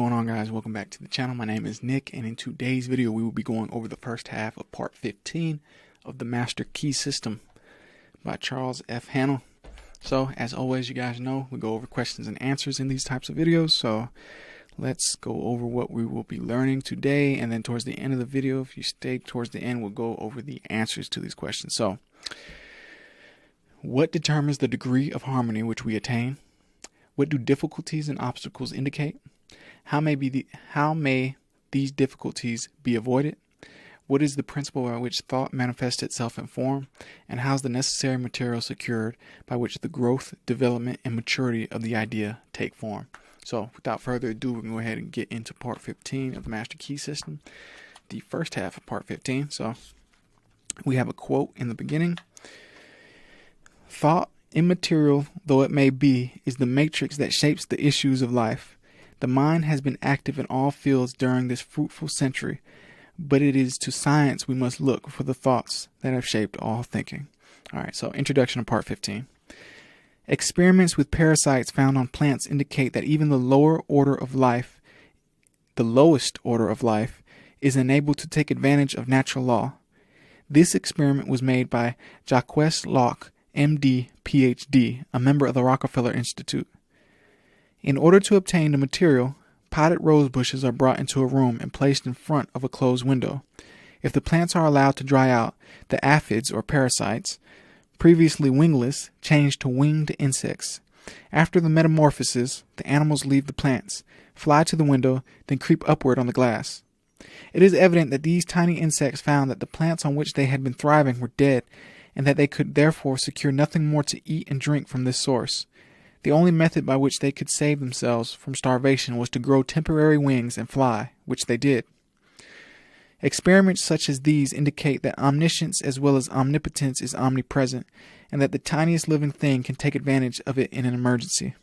What's going on, guys? Welcome back to the channel. My name is Nick, and in today's video we will be going over the first half of part 15 of the Master Key System by Charles F. Hannell. So as always, you guys know we go over questions and answers in these types of videos, so let's go over what we will be learning today, and then towards the end of the video, if you stay towards the end, we'll go over the answers to these questions. So what determines the degree of harmony which we attain? What do difficulties and obstacles indicate? How may these difficulties be avoided? What is the principle by which thought manifests itself in form? And how is the necessary material secured by which the growth, development, and maturity of the idea take form? So without further ado, we can go ahead and get into part 15 of the Master Key System, the first half of part 15. So we have a quote in the beginning. Thought, immaterial though it may be, is the matrix that shapes the issues of life. The mind has been active in all fields during this fruitful century, but it is to science we must look for the thoughts that have shaped all thinking. All right, so introduction to part 15. Experiments with parasites found on plants indicate that even the lowest order of life, is enabled to take advantage of natural law. This experiment was made by Jacques Locke, MD, PhD, a member of the Rockefeller Institute. In order to obtain the material, potted rose bushes are brought into a room and placed in front of a closed window. If the plants are allowed to dry out, the aphids or parasites, previously wingless, change to winged insects. After the metamorphosis, the animals leave the plants, fly to the window, then creep upward on the glass. It is evident that these tiny insects found that the plants on which they had been thriving were dead, and that they could therefore secure nothing more to eat and drink from this source. The only method by which they could save themselves from starvation was to grow temporary wings and fly, which they did. Experiments such as these indicate that omniscience as well as omnipotence is omnipresent, and that the tiniest living thing can take advantage of it in an emergency.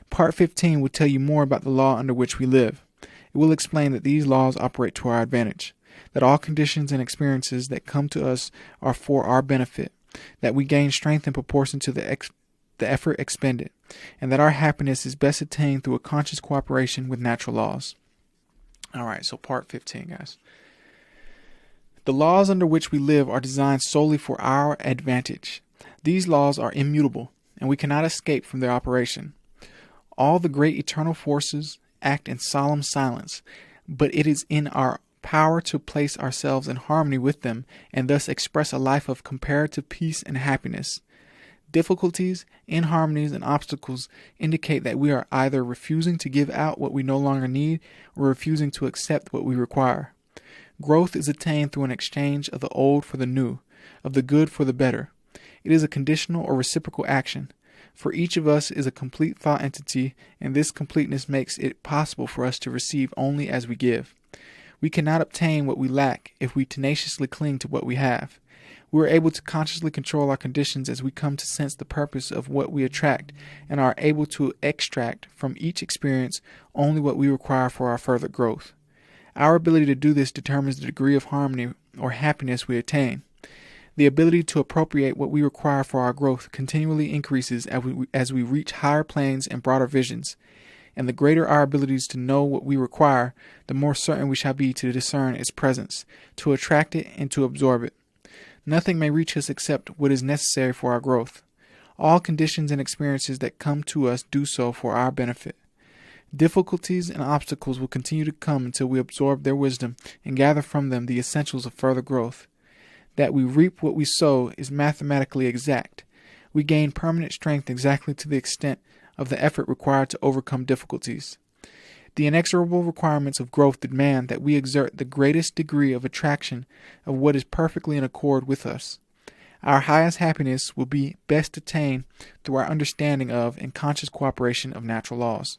Part 15 will tell you more about the law under which we live. It will explain that these laws operate to our advantage, that all conditions and experiences that come to us are for our benefit, that we gain strength in proportion to the effort expended, and that our happiness is best attained through a conscious cooperation with natural laws. Alright, so part 15, guys. The laws under which we live are designed solely for our advantage. These laws are immutable, and we cannot escape from their operation. All the great eternal forces act in solemn silence, but it is in our power to place ourselves in harmony with them and thus express a life of comparative peace and happiness. Difficulties, inharmonies, and obstacles indicate that we are either refusing to give out what we no longer need or refusing to accept what we require. Growth is attained through an exchange of the old for the new, of the good for the better. It is a conditional or reciprocal action. For each of us is a complete thought entity, and this completeness makes it possible for us to receive only as we give. We cannot obtain what we lack if we tenaciously cling to what we have. We are able to consciously control our conditions as we come to sense the purpose of what we attract, and are able to extract from each experience only what we require for our further growth. Our ability to do this determines the degree of harmony or happiness we attain. The ability to appropriate what we require for our growth continually increases as we reach higher planes and broader visions, and the greater our abilities to know what we require, the more certain we shall be to discern its presence, to attract it, and to absorb it. Nothing may reach us except what is necessary for our growth. All conditions and experiences that come to us do so for our benefit. Difficulties and obstacles will continue to come until we absorb their wisdom and gather from them the essentials of further growth. That we reap what we sow is mathematically exact. We gain permanent strength exactly to the extent of the effort required to overcome difficulties. The inexorable requirements of growth demand that we exert the greatest degree of attraction of what is perfectly in accord with us. Our highest happiness will be best attained through our understanding of and conscious cooperation of natural laws.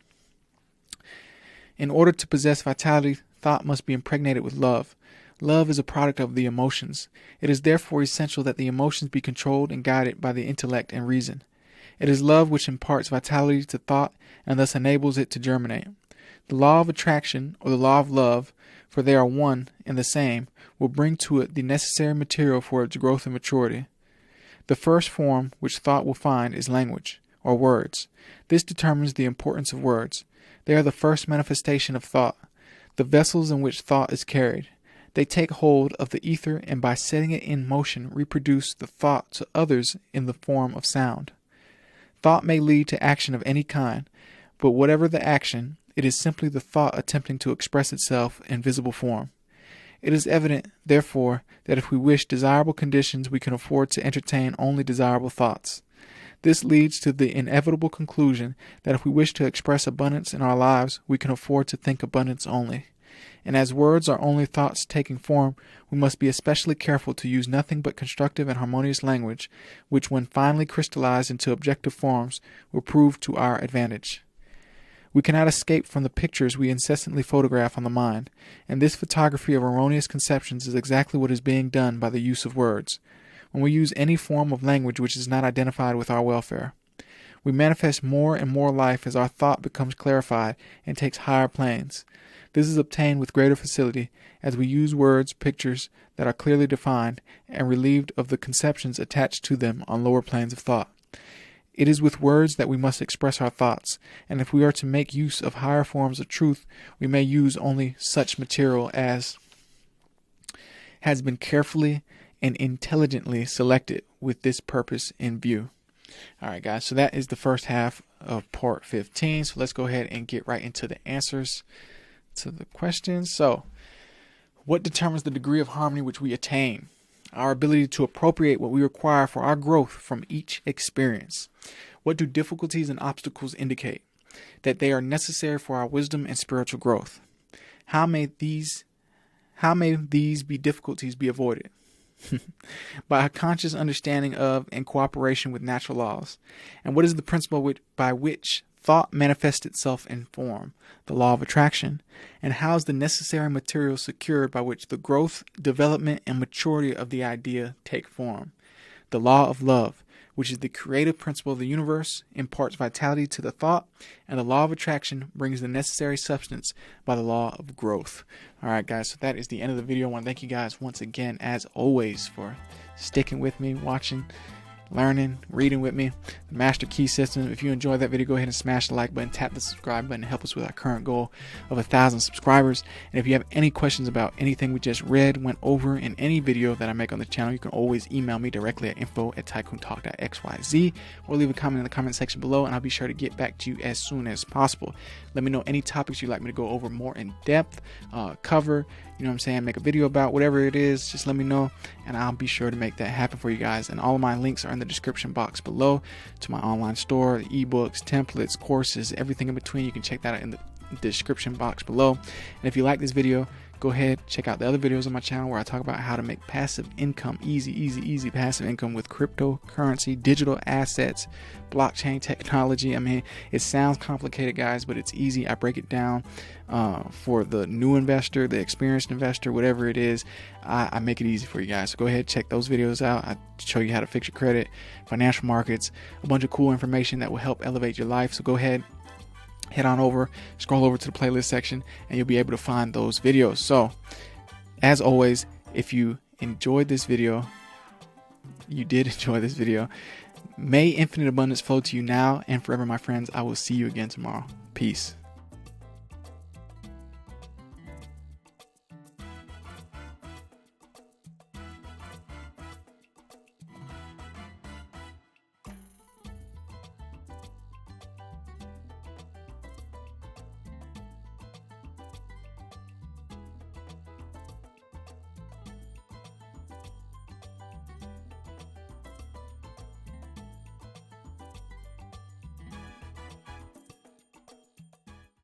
In order to possess vitality, thought must be impregnated with love. Love is a product of the emotions. It is therefore essential that the emotions be controlled and guided by the intellect and reason. It is love which imparts vitality to thought and thus enables it to germinate. The law of attraction, or the law of love, for they are one and the same, will bring to it the necessary material for its growth and maturity. The first form which thought will find is language, or words. This determines the importance of words. They are the first manifestation of thought, the vessels in which thought is carried. They take hold of the ether and by setting it in motion reproduce the thought to others in the form of sound. Thought may lead to action of any kind, but whatever the action, it is simply the thought attempting to express itself in visible form. It is evident, therefore, that if we wish desirable conditions, we can afford to entertain only desirable thoughts. This leads to the inevitable conclusion that if we wish to express abundance in our lives, we can afford to think abundance only. And as words are only thoughts taking form, we must be especially careful to use nothing but constructive and harmonious language, which when finally crystallized into objective forms, will prove to our advantage. We cannot escape from the pictures we incessantly photograph on the mind, and this photography of erroneous conceptions is exactly what is being done by the use of words. When we use any form of language which is not identified with our welfare, we manifest more and more life as our thought becomes clarified and takes higher planes. This is obtained with greater facility as we use words, pictures that are clearly defined and relieved of the conceptions attached to them on lower planes of thought. It is with words that we must express our thoughts, and if we are to make use of higher forms of truth, we may use only such material as has been carefully and intelligently selected with this purpose in view. All right, guys, so that is the first half of part 15. So let's go ahead and get right into the answers to the questions. So, what determines the degree of harmony which we attain? Our ability to appropriate what we require for our growth from each experience. What do difficulties and obstacles indicate? That they are necessary for our wisdom and spiritual growth. How may these difficulties be avoided? By a conscious understanding of and cooperation with natural laws. And what is the principle by which thought manifests itself in form? The law of attraction. And how is the necessary material secured by which the growth, development, and maturity of the idea take form? The law of love, which is the creative principle of the universe, imparts vitality to the thought, and the law of attraction brings the necessary substance by the law of growth. All right, guys, so that is the end of the video. I want to thank you guys once again, as always, for sticking with me, watching, learning, reading with me. The Master Key System. If you enjoyed that video, go ahead and smash the like button, tap the subscribe button to help us with our current goal of 1,000 subscribers. And if you have any questions about anything we just went over in any video that I make on the channel, you can always email me directly at info@tycoontalk.xyz or leave a comment in the comment section below, and I'll be sure to get back to you as soon as possible. Let me know any topics you'd like me to go over more in depth, cover, make a video about, whatever it is. Just let me know, and I'll be sure to make that happen for you guys. And all of my links are in the description box below to my online store, the ebooks, templates, courses, everything in between. You can check that out in the description box below. And if you like this video, go ahead, check out the other videos on my channel where I talk about how to make passive income, easy passive income with cryptocurrency, digital assets, blockchain technology. I mean, it sounds complicated, guys, but it's easy. I break it down for the new investor, the experienced investor, whatever it is. I make it easy for you guys. So go ahead, check those videos out. I show you how to fix your credit, financial markets, a bunch of cool information that will help elevate your life. So go ahead, head on over, scroll over to the playlist section, and you'll be able to find those videos. So, as always, if you enjoyed this video, may infinite abundance flow to you now and forever, my friends. I will see you again tomorrow. Peace.